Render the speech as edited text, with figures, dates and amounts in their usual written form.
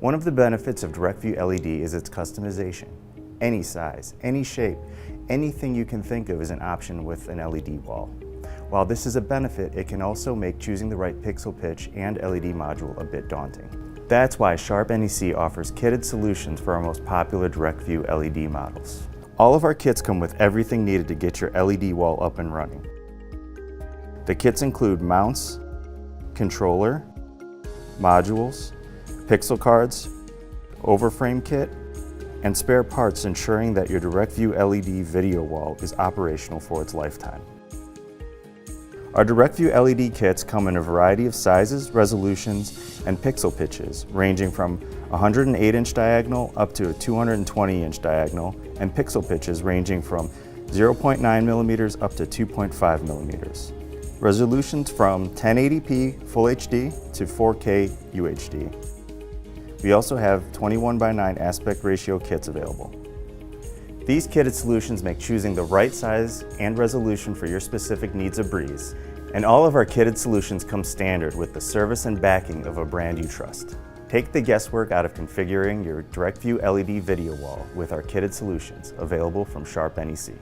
One of the benefits of DirectView LED is its customization. Any size, any shape, anything you can think of is an option with an LED wall. While this is a benefit, it can also make choosing the right pixel pitch and LED module a bit daunting. That's why Sharp NEC offers kitted solutions for our most popular DirectView LED models. All of our kits come with everything needed to get your LED wall up and running. The kits include mounts, controller, modules, pixel cards, overframe kit, and spare parts, ensuring that your DirectView LED video wall is operational for its lifetime. Our DirectView LED kits come in a variety of sizes, resolutions, and pixel pitches, ranging from 108-inch diagonal up to a 220-inch diagonal, and pixel pitches ranging from 0.9 millimeters up to 2.5 millimeters. Resolutions from 1080p Full HD to 4K UHD. We also have 21:9 aspect ratio kits available. These kitted solutions make choosing the right size and resolution for your specific needs a breeze, and all of our kitted solutions come standard with the service and backing of a brand you trust. Take the guesswork out of configuring your DirectView LED video wall with our kitted solutions, available from Sharp NEC.